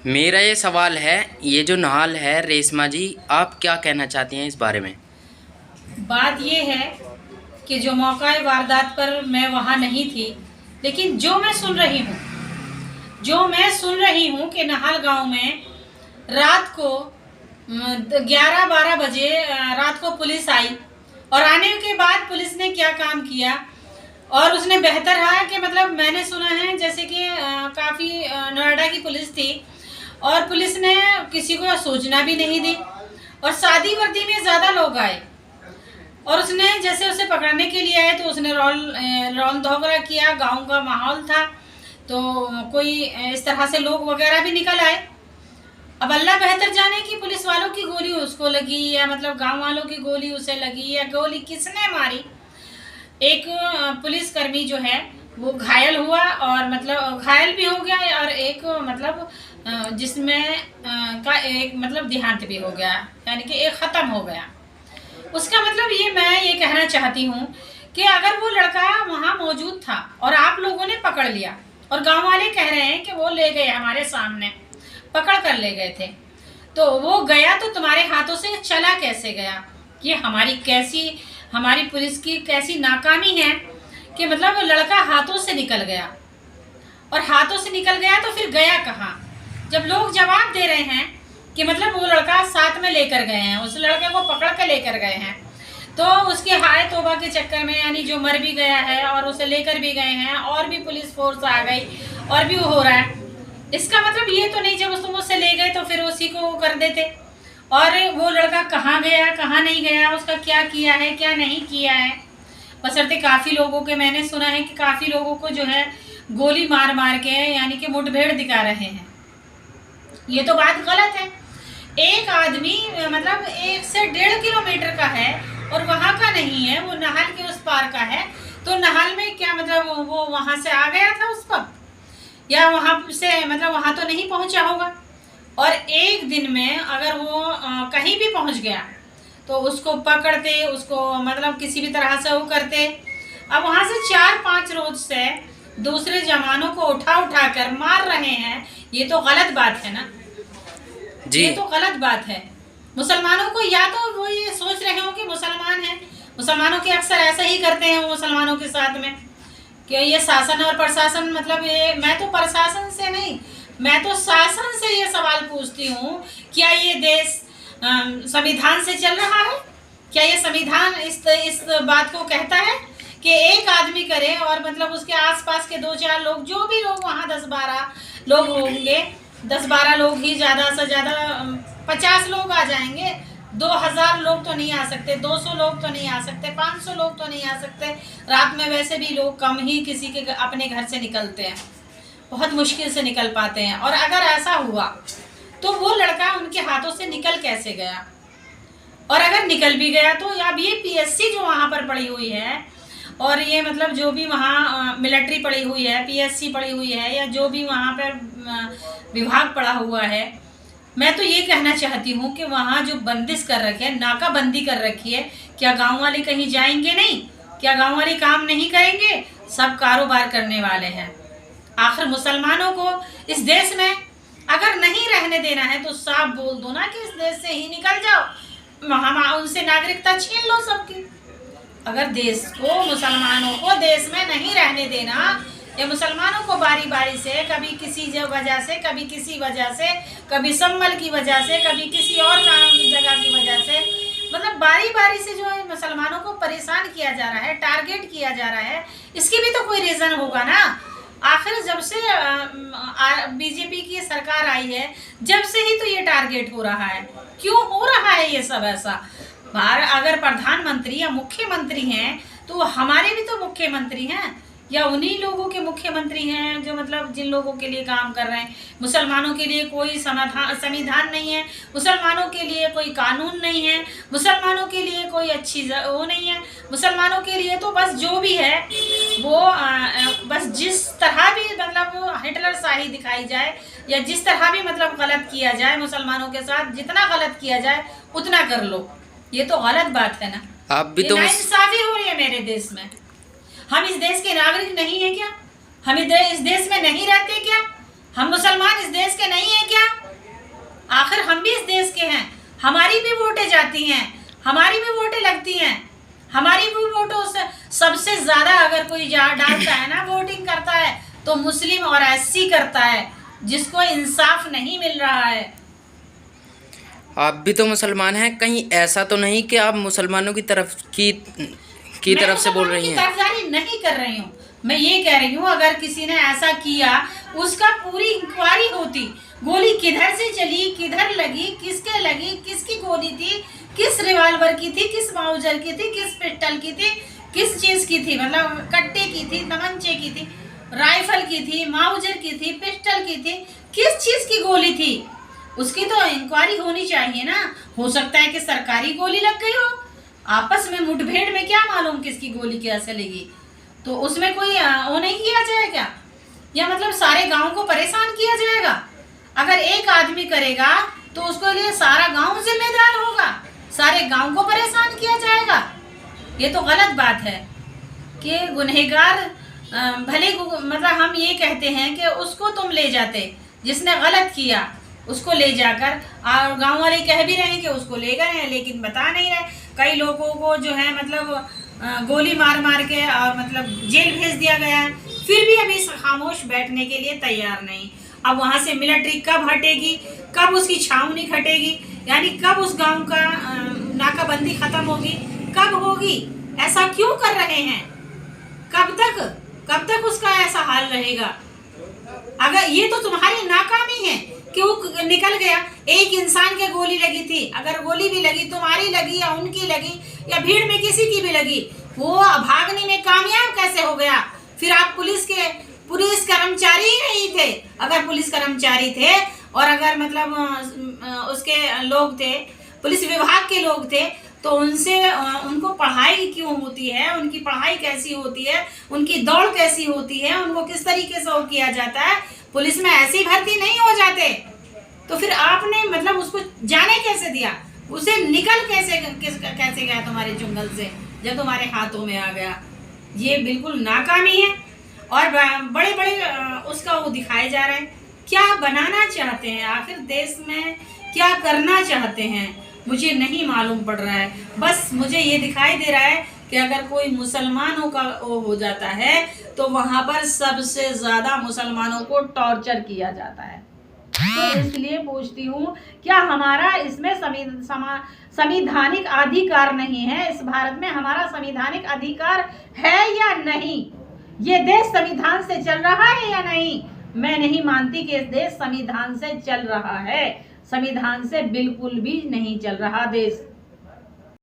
मेरा ये सवाल है, ये जो नहाल है रेशमा जी, आप क्या कहना चाहती हैं इस बारे में? बात ये है कि जो मौका वारदात पर मैं वहाँ नहीं थी, लेकिन जो मैं सुन रही हूँ कि नहाल गांव में रात को 11-12 बजे रात को पुलिस आई, और आने के बाद पुलिस ने क्या काम किया, और उसने बेहतर रहा कि मतलब मैंने सुना है जैसे कि काफ़ी नोएडा की पुलिस थी, और पुलिस ने किसी को सूचना भी नहीं दी, और शादी वर्दी में ज़्यादा लोग आए, और उसने जैसे उसे पकड़ने के लिए आए तो उसने रौन धोकरा किया। गांव का माहौल था तो कोई इस तरह से लोग वगैरह भी निकल आए। अब अल्लाह बेहतर जाने कि पुलिस वालों की गोली उसको लगी या मतलब गांव वालों की गोली उसे लगी या गोली किसने मारी। एक पुलिसकर्मी जो है वो घायल हुआ, और मतलब घायल भी हो गया, और एक मतलब जिसमें का एक मतलब देहांत भी हो गया, यानी कि एक ख़त्म हो गया। उसका मतलब मैं ये कहना चाहती हूँ कि अगर वो लड़का वहाँ मौजूद था और आप लोगों ने पकड़ लिया, और गांव वाले कह रहे हैं कि वो ले गए, हमारे सामने पकड़ कर ले गए थे, तो वो गया तो तुम्हारे हाथों से चला कैसे गया? ये हमारी पुलिस की कैसी नाकामी है कि मतलब वो लड़का हाथों से निकल गया, और हाथों से निकल गया तो फिर गया कहाँ? जब लोग जवाब दे रहे हैं कि मतलब वो लड़का साथ में लेकर गए हैं, उस लड़के को पकड़ कर लेकर गए हैं, तो उसके हाय तौबा के चक्कर में यानी जो मर भी गया है और उसे लेकर भी गए हैं, और भी पुलिस फोर्स आ गई और भी वो हो रहा है। इसका मतलब ये तो नहीं जब तुम उससे ले गए तो फिर उसी को कर देते। और वो लड़का कहाँ गया कहाँ नहीं गया, उसका क्या किया है क्या नहीं किया है। बशर्ते काफ़ी लोगों के मैंने सुना है कि काफ़ी लोगों को जो है गोली मार मार के यानी कि मुठभेड़ दिखा रहे हैं। ये तो बात गलत है। एक आदमी मतलब 1 से 1.5 किलोमीटर का है और वहाँ का नहीं है, वो नहल के उस पार का है, तो नहल में क्या मतलब वो वहाँ से आ गया था उस वक्त, या वहाँ से मतलब वहाँ तो नहीं पहुँचा होगा। और एक दिन में अगर वो कहीं भी पहुँच गया तो उसको पकड़ते, उसको मतलब किसी भी तरह से वो करते। अब वहाँ से 4-5 रोज से दूसरे जवानों को उठा उठा कर मार रहे हैं, ये तो गलत बात है ना। जी। ये तो गलत बात है। मुसलमानों को या तो वो ये सोच रहे हो कि मुसलमान हैं, मुसलमानों के अक्सर ऐसा ही करते हैं वो मुसलमानों के साथ में कि ये शासन और प्रशासन मतलब ये, मैं तो प्रशासन से नहीं, मैं तो शासन से ये सवाल पूछती हूँ, क्या ये देश संविधान से चल रहा है? क्या ये संविधान इस बात को कहता है कि एक आदमी करे और मतलब उसके आसपास के 2-4 लोग, जो भी लोग वहाँ 10-12 लोग होंगे, 10-12 लोग ही, ज़्यादा से ज़्यादा 50 लोग आ जाएंगे, 2000 लोग तो नहीं आ सकते, 200 लोग तो नहीं आ सकते, 500 लोग तो नहीं आ सकते। रात में वैसे भी लोग कम ही किसी के अपने घर से निकलते हैं, बहुत मुश्किल से निकल पाते हैं। और अगर ऐसा हुआ तो वो लड़का उनके हाथों से निकल कैसे गया? और अगर निकल भी गया तो अब ये पीएससी जो वहाँ पर पड़ी हुई है, और ये मतलब जो भी वहाँ मिलिट्री पड़ी हुई है, पीएससी पड़ी हुई है, या जो भी वहाँ पर विभाग पड़ा हुआ है, मैं तो ये कहना चाहती हूँ कि वहाँ जो बंदिश कर रखी है, नाकाबंदी कर रखी है, क्या गांव वाले कहीं जाएंगे नहीं? क्या गांव वाले काम नहीं करेंगे? सब कारोबार करने वाले हैं। आखिर मुसलमानों को इस देश में अगर नहीं रहने देना है तो साफ बोल दो ना कि इस देश से ही निकल जाओ, वहाँ उनसे नागरिकता छीन लो सबकी। अगर देश को, मुसलमानों को देश में नहीं रहने देना, या मुसलमानों को बारी बारी से कभी किसी वजह से, कभी किसी वजह से, कभी संभल की वजह से, कभी किसी और काम जगह की वजह से, मतलब बारी बारी से जो है मुसलमानों को परेशान किया जा रहा है, टारगेट किया जा रहा है, इसकी भी तो कोई रीज़न होगा ना। आखिर जब से बीजेपी की सरकार आई है, जब से ही तो ये टारगेट हो रहा है। क्यों हो रहा है ये सब ऐसा? अगर प्रधानमंत्री या मुख्यमंत्री हैं तो हमारे भी तो मुख्यमंत्री हैं, या उन्हीं लोगों के मुख्यमंत्री हैं जो मतलब जिन लोगों के लिए काम कर रहे हैं। मुसलमानों के लिए कोई संविधान नहीं है, मुसलमानों के लिए कोई कानून नहीं है, मुसलमानों के लिए कोई अच्छी वो नहीं है। मुसलमानों के लिए तो बस जो भी है वो बस जिस तरह भी मतलब हिटलर शाही दिखाई जाए, या जिस तरह भी मतलब गलत किया जाए मुसलमानों के साथ, जितना गलत किया जाए उतना कर लो। ये तो गलत बात है ना। आप भी तो नाइंसाफी हो रही है मेरे देश में। हम इस देश के नागरिक नहीं है क्या? हम इस देश में नहीं रहते क्या? हम मुसलमान इस देश के नहीं है क्या? जाती हैं, हमारी भी वोटें लगती हैं, हमारी भी वोटों से सबसे ज्यादा अगर कोई डालता है ना, वोटिंग करता है तो मुस्लिम और एससी करता है, जिसको इंसाफ नहीं मिल रहा है। आप भी तो मुसलमान हैं, कहीं ऐसा तो नहीं कि आप मुसलमानों की तरफ से बोल रही हैं? तरफदारी नहीं कर रही हूँ, मैं ये कह रही हूँ अगर किसी ने ऐसा किया उसका पूरी इंक्वायरी होती, गोली किधर से चली, किधर लगी, किसके लगी, किसकी गोली थी, किस रिवॉल्वर की थी, किस माउजर की थी, किस पिस्टल की थी, किस चीज की थी, मतलब कट्टे की थी, तमंचे की थी, राइफल की थी, माउजर की थी, पिस्टल की थी, किस चीज की गोली थी, उसकी तो इंक्वायरी होनी चाहिए ना। हो सकता है कि सरकारी गोली लग गई हो, आपस में मुठभेड़ में क्या मालूम किसकी गोली कैसे लगी, तो उसमें कोई वो नहीं किया जाएगा, या मतलब सारे गांव को परेशान किया जाएगा? अगर एक आदमी करेगा तो उसके लिए सारा गांव जिम्मेदार होगा, सारे गांव को परेशान किया जाएगा? ये तो गलत बात है कि गुनहगार भले मतलब हम ये कहते हैं कि उसको तुम ले जाते, जिसने गलत किया उसको ले जाकर, और गांव वाले कह भी रहे हैं कि उसको ले गए हैं, लेकिन बता नहीं रहे। कई लोगों को जो है मतलब गोली मार मार के और मतलब जेल भेज दिया गया है, फिर भी अभी खामोश बैठने के लिए तैयार नहीं। अब वहाँ से मिलिट्री कब हटेगी, कब उसकी छावनी हटेगी, यानी कब उस गांव का नाकाबंदी खत्म होगी, कब होगी? ऐसा क्यों कर रहे हैं? कब तक उसका ऐसा हाल रहेगा? अगर ये तो तुम्हारी नाकामी है कि वो निकल गया, एक इंसान के गोली लगी थी, अगर गोली भी लगी, तुम्हारी लगी या उनकी लगी या भीड़ में किसी की भी लगी, वो भागने में कामयाब कैसे हो गया? फिर आप पुलिस कर्मचारी ही नहीं थे। अगर पुलिस कर्मचारी थे और अगर मतलब उसके लोग थे, पुलिस विभाग के लोग थे, तो उनको पढ़ाई क्यों होती है, उनकी पढ़ाई कैसी होती है, उनकी दौड़ कैसी होती है, उनको किस तरीके से वो किया जाता है? पुलिस में ऐसी भर्ती नहीं हो जाते। तो फिर आपने मतलब उसको जाने कैसे दिया, उसे निकल कैसे गया तुम्हारे चुंगल से जब तुम्हारे हाथों में आ गया? ये बिल्कुल नाकामी है। और बड़े उसका वो दिखाए जा रहे हैं। क्या बनाना चाहते हैं आखिर देश में, क्या करना चाहते हैं, मुझे नहीं मालूम पड़ रहा है। बस मुझे ये दिखाई दे रहा है कि अगर कोई मुसलमानों का वो हो जाता है तो वहां पर सबसे ज्यादा मुसलमानों को टॉर्चर किया जाता है। तो इसलिए पूछती हूँ, क्या हमारा इसमें संवैधानिक अधिकार नहीं है? इस भारत में हमारा संवैधानिक अधिकार है या नहीं? ये देश संविधान से चल रहा है या नहीं? मैं नहीं मानती कि इस देश संविधान से चल रहा है। संविधान से बिल्कुल भी नहीं चल रहा देश।